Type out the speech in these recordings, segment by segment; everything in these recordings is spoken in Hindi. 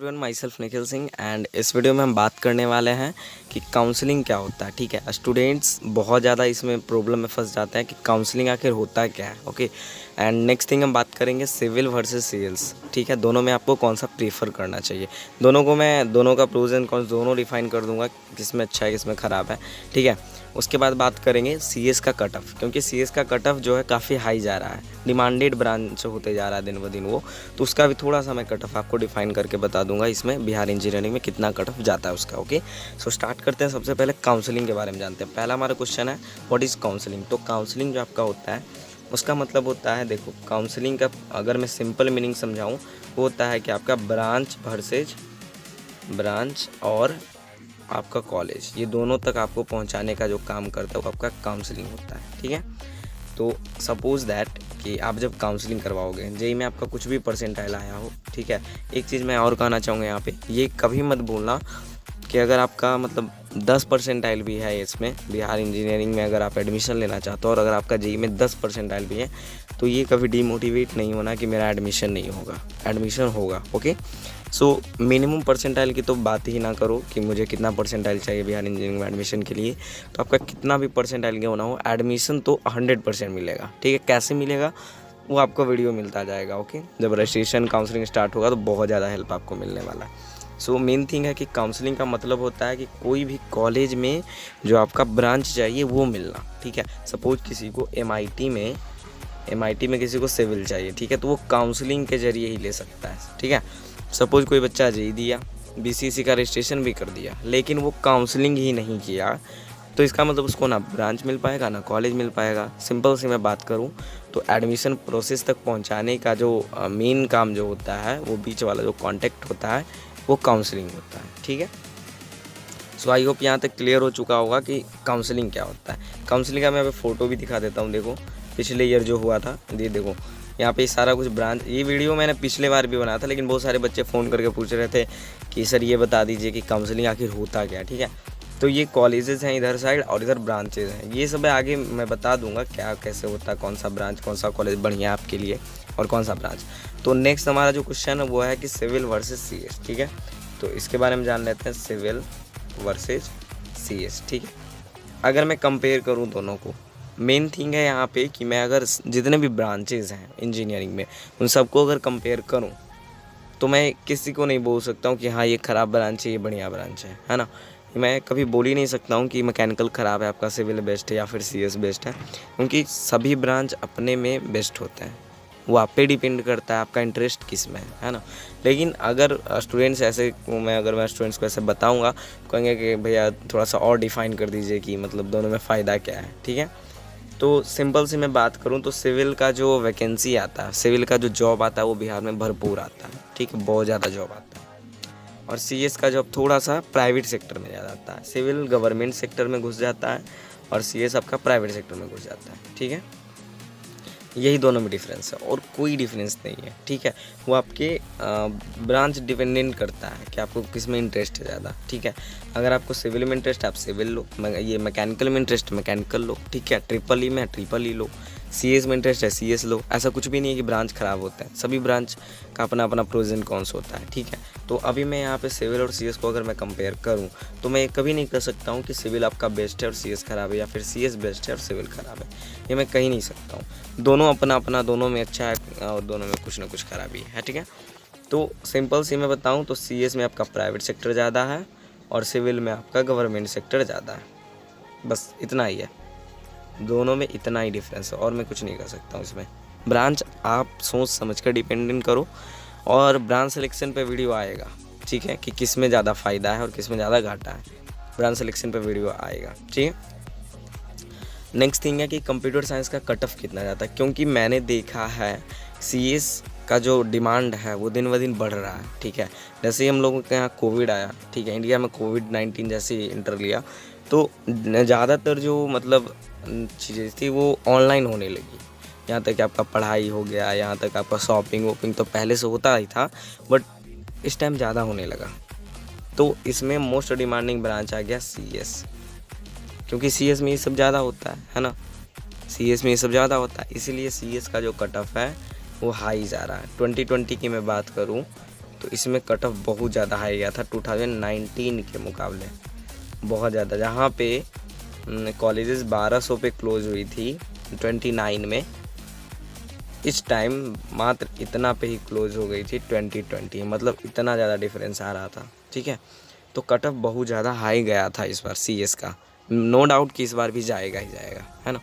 Everyone, my self Nikhil Singh and इस वीडियो में हम बात करने वाले हैं कि काउंसलिंग क्या होता है। ठीक है, स्टूडेंट्स बहुत ज़्यादा इसमें प्रॉब्लम में फंस जाते हैं कि काउंसलिंग आखिर होता क्या है। ओके, एंड नेक्स्ट थिंग हम बात करेंगे सिविल वर्सेस सीएस। ठीक है, दोनों में आपको कौन सा प्रीफर करना चाहिए। दोनों का प्रोज एंड कॉन्स दोनों डिफाइन कर दूंगा, किसमें अच्छा है किसमें ख़राब है। ठीक है, उसके बाद बात करेंगे सीएस का कट ऑफ, क्योंकि सीएस का कट ऑफ जो है काफ़ी हाई जा रहा है, डिमांडेड ब्रांच होते जा रहा है दिन ब दिन वो, तो उसका भी थोड़ा सा मैं कट ऑफ आपको डिफाइन करके बता दूंगा इसमें बिहार इंजीनियरिंग में कितना कट ऑफ जाता है उसका। ओके, सो स्टार्ट करते हैं। सबसे पहले काउंसलिंग के बारे में जानते हैं। पहला हमारा क्वेश्चन है व्हाट इज़ काउंसलिंग। तो काउंसलिंग जो आपका होता है उसका मतलब होता है, देखो काउंसलिंग का अगर मैं सिंपल मीनिंग समझाऊँ वो होता है कि आपका ब्रांच और आपका कॉलेज, ये दोनों तक आपको पहुंचाने का जो काम करता है वो आपका काउंसलिंग होता है। ठीक है, तो सपोज़ दैट कि आप जब काउंसलिंग करवाओगे, जेई में आपका कुछ भी परसेंटाइल आया हो, ठीक है, एक चीज़ मैं और कहना चाहूँगा यहाँ पे, ये कभी मत भूलना कि अगर आपका मतलब 10 परसेंटाइल भी है इसमें बिहार इंजीनियरिंग में, अगर आप एडमिशन लेना चाहते हो और अगर आपका जेई में 10 परसेंटाइल भी है, तो ये कभी डीमोटिवेट नहीं होना कि मेरा एडमिशन नहीं होगा, एडमिशन होगा। ओके, सो मिनिमम परसेंटाइल की तो बात ही ना करो कि मुझे कितना परसेंटाइल चाहिए बिहार इंजीनियरिंग में एडमिशन के लिए, तो आपका कितना भी परसेंटाइल क्यों ना हो, एडमिशन तो 100% मिलेगा। ठीक है, कैसे मिलेगा वो आपको वीडियो मिलता जाएगा। ओके, जब रजिस्ट्रेशन काउंसलिंग स्टार्ट होगा तो बहुत ज़्यादा हेल्प आपको मिलने वाला है। सो मेन थिंग है कि काउंसलिंग का मतलब होता है कि कोई भी कॉलेज में जो आपका ब्रांच चाहिए वो मिलना। ठीक है, सपोज किसी को एमआईटी में किसी को सिविल चाहिए, ठीक है, तो वो काउंसलिंग के जरिए ही ले सकता है। ठीक है, सपोज कोई बच्चा जेई दिया, बीसीसी का रजिस्ट्रेशन भी कर दिया, लेकिन वो काउंसलिंग ही नहीं किया, तो इसका मतलब उसको ना ब्रांच मिल पाएगा ना कॉलेज मिल पाएगा। सिंपल से मैं बात करूं तो एडमिशन प्रोसेस तक पहुंचाने का जो मेन काम जो होता है, वो बीच वाला जो कॉन्टैक्ट होता है वो काउंसलिंग होता है। ठीक है, सो आई होप यहाँ तक क्लियर हो चुका होगा कि काउंसलिंग क्या होता है। काउंसलिंग का मैं अभी फ़ोटो भी दिखा देता हूँ। देखो पिछले ईयर जो हुआ था, ये देखो यहाँ पे सारा कुछ ब्रांच, ये वीडियो मैंने पिछले बार भी बनाया था, लेकिन बहुत सारे बच्चे फ़ोन करके पूछ रहे थे कि सर ये बता दीजिए कि काउंसलिंग आखिर होता क्या। ठीक है, तो ये कॉलेजेस हैं इधर साइड और इधर ब्रांचेज हैं, ये सब आगे मैं बता दूंगा क्या कैसे होता है, कौन सा ब्रांच कौन सा कॉलेज बढ़िया आपके लिए और कौन सा ब्रांच। तो नेक्स्ट हमारा जो क्वेश्चन है वो है कि सिविल वर्सेस सीएस। ठीक है, तो इसके बारे में जान लेते हैं, सिविल वर्सेस सीएस। ठीक है, अगर मैं कंपेयर करूं दोनों को, मेन थिंग है यहाँ पे कि मैं अगर जितने भी ब्रांचेज हैं इंजीनियरिंग में उन सबको अगर कंपेयर करूं तो मैं किसी को नहीं बोल सकता हूँ कि हाँ ये ख़राब ब्रांच है ये बढ़िया ब्रांच है ना। मैं कभी बोल ही नहीं सकता हूँ कि मैकेनिकल ख़राब है आपका सिविल बेस्ट है या फिर सीएस बेस्ट है, क्योंकि सभी ब्रांच अपने में बेस्ट होते हैं। वो आप पे डिपेंड करता है आपका इंटरेस्ट किस में है ना। लेकिन अगर स्टूडेंट्स अगर मैं स्टूडेंट्स को ऐसे बताऊँगा, कहेंगे कि भैया थोड़ा सा और डिफ़ाइन कर दीजिए कि मतलब दोनों में फ़ायदा क्या है। ठीक है, तो सिंपल से मैं बात करूं तो सिविल का जो वैकेंसी आता है, सिविल का जो जॉब आता है वो बिहार में भरपूर आता है। ठीक है, बहुत ज़्यादा जॉब आता है। और सीएस का जॉब थोड़ा सा प्राइवेट सेक्टर में ज़्यादा आता है। सिविल गवर्नमेंट सेक्टर में घुस जाता है और सीएस आपका प्राइवेट सेक्टर में घुस जाता है। ठीक है, यही दोनों में डिफरेंस है और कोई डिफरेंस नहीं है। ठीक है, वो आपके ब्रांच डिपेंडेंट करता है कि आपको किस में इंटरेस्ट है ज़्यादा। ठीक है, अगर आपको सिविल में इंटरेस्ट है आप सिविल लो, ये मैकेनिकल में इंटरेस्ट मैकेनिकल लो। ठीक है, ट्रिपल ई में ट्रिपल ई लो, सीएस में इंटरेस्ट है सीएस लो। ऐसा कुछ भी नहीं है कि ब्रांच ख़राब होता है, सभी ब्रांच का अपना अपना प्रोज एंड कॉन्स होता है। ठीक है, तो अभी मैं यहाँ पे सिविल और सीएस को अगर मैं कंपेयर करूँ तो मैं कभी नहीं कर सकता हूँ कि सिविल आपका बेस्ट है और सीएस ख़राब है या फिर सीएस बेस्ट है और सिविल ख़राब है, ये मैं कहीं नहीं सकता हूँ। दोनों अपना अपना, दोनों में अच्छा है और दोनों में कुछ ना कुछ खराबी है। ठीक है, तो सिंपल सी मैं बताऊँ तो सीएस में आपका प्राइवेट सेक्टर ज़्यादा है और सिविल में आपका गवर्नमेंट सेक्टर ज़्यादा है। बस इतना ही है, दोनों में इतना ही डिफरेंस है और मैं कुछ नहीं कर सकता हूँ इसमें। ब्रांच आप सोच समझ कर डिपेंडेंट करो और ब्रांच सिलेक्शन पे वीडियो आएगा। ठीक है, कि किस में ज़्यादा फ़ायदा है और किस में ज़्यादा घाटा है, ब्रांच सिलेक्शन पे वीडियो आएगा। ठीक है, नेक्स्ट थिंग है कि कंप्यूटर साइंस का कट ऑफ कितना जाता है, क्योंकि मैंने देखा है सीएस का जो डिमांड है वो दिन ब दिन बढ़ रहा है। ठीक है, जैसे ही हम लोगों के यहाँ कोविड आया, ठीक है, इंडिया में कोविड-19 जैसे इंटर लिया तो ज़्यादातर जो मतलब चीज़ें थी वो ऑनलाइन होने लगी। यहाँ तक कि आपका पढ़ाई हो गया, यहाँ तक आपका शॉपिंग वॉपिंग तो पहले से होता ही था, बट इस टाइम ज़्यादा होने लगा। तो इसमें मोस्ट डिमांडिंग ब्रांच आ गया सीएस, क्योंकि सीएस में ये सब ज़्यादा होता है ना, सीएस में ये सब ज़्यादा होता है, इसीलिए सीएस का जो कट ऑफ है वो हाई जा रहा है। 2020 की मैं बात करूँ तो इसमें कट ऑफ बहुत ज़्यादा हाई गया था 2019 के मुकाबले, बहुत ज़्यादा। जहाँ पे कॉलेजेस 1200 पे क्लोज हुई थी 29 में, इस टाइम मात्र इतना पे ही क्लोज हो गई थी 2020। मतलब इतना ज़्यादा डिफरेंस आ रहा था, ठीक है। तो कट ऑफ बहुत ज़्यादा हाई गया था इस बार CS का, नो डाउट कि इस बार भी जाएगा ही जाएगा, है ना।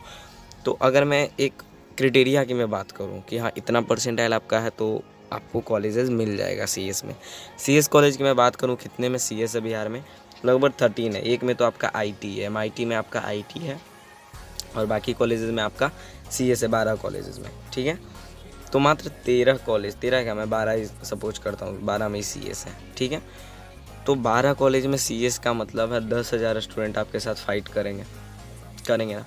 तो अगर मैं एक क्राइटेरिया की मैं बात करूं कि हाँ इतना परसेंटाइल आपका है तो आपको कॉलेजेस मिल जाएगा CS में। CS कॉलेज की मैं बात करूं कितने में CS है बिहार में, लगभग 13 है। एक में तो आपका IT है, MIT में आपका IT है, और बाकी कॉलेजेस में आपका CS है 12 कॉलेजेस में, ठीक है। तो मात्र 13 कॉलेज, 13 क्या, मैं 12 ही सपोज करता हूँ, 12 में ही CS है, ठीक है। तो 12 कॉलेज में CS का मतलब है 10,000 स्टूडेंट आपके साथ फाइट करेंगे ना।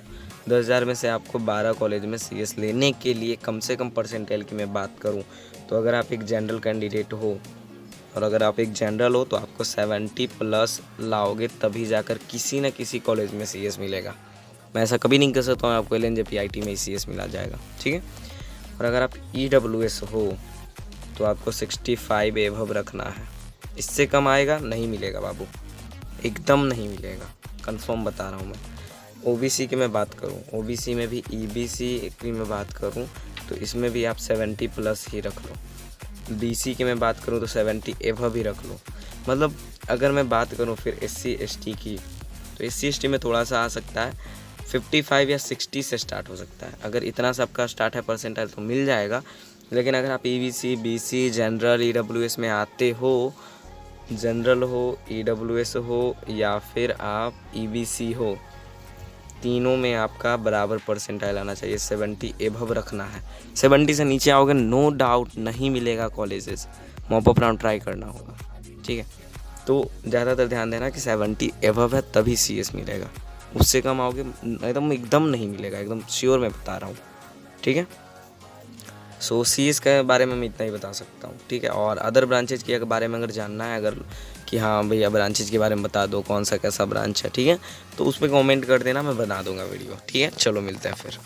10,000 में से आपको 12 कॉलेज में CS लेने के लिए कम से कम परसेंटाइल की मैं बात करूं तो अगर आप एक जनरल कैंडिडेट हो, और अगर आप एक जनरल हो तो आपको 70+ लाओगे तभी जाकर किसी न किसी कॉलेज में CS मिलेगा। मैं ऐसा कभी नहीं कर सकता हूँ आपको LNJP IT में ही CS मिला जाएगा, ठीक है। और अगर आप EWS हो तो आपको 65 एभव रखना है, इससे कम आएगा नहीं मिलेगा बाबू, एकदम नहीं मिलेगा, कंफर्म बता रहा हूँ मैं। OBC की मैं बात करूँ, OBC में भी EBC की मैं बात करूँ तो इसमें भी आप 70+ ही रख लो। BC की मैं बात करूँ तो 70 एभव ही रख लो। मतलब अगर मैं बात करूँ फिर SC ST की, तो SC ST में थोड़ा सा आ सकता है, 55 या 60 से स्टार्ट हो सकता है। अगर इतना सबका स्टार्ट है परसेंटाइल तो मिल जाएगा। लेकिन अगर आप EBC BC जनरल EWS में आते हो, जनरल हो EWS हो या फिर आप EBC हो, तीनों में आपका बराबर परसेंटाइल आना चाहिए, 70 एभव रखना है। 70 से नीचे आओगे नो डाउट नहीं मिलेगा colleges, mop up round try करना होगा, ठीक है। तो ज़्यादातर ध्यान देना कि 70 एभव है तभी CS मिलेगा, उससे कम आओगे एकदम नहीं मिलेगा, एकदम श्योर मैं बता रहा हूँ, ठीक है। सो CS के बारे में मैं इतना ही बता सकता हूँ, ठीक है। और अदर ब्रांचेज के बारे में अगर जानना है, अगर कि हाँ भैया ब्रांचेज के बारे में बता दो कौन सा कैसा ब्रांच है, ठीक है, तो उस पर कमेंट कर देना, मैं बना दूंगा वीडियो, ठीक है। चलो मिलते हैं फिर।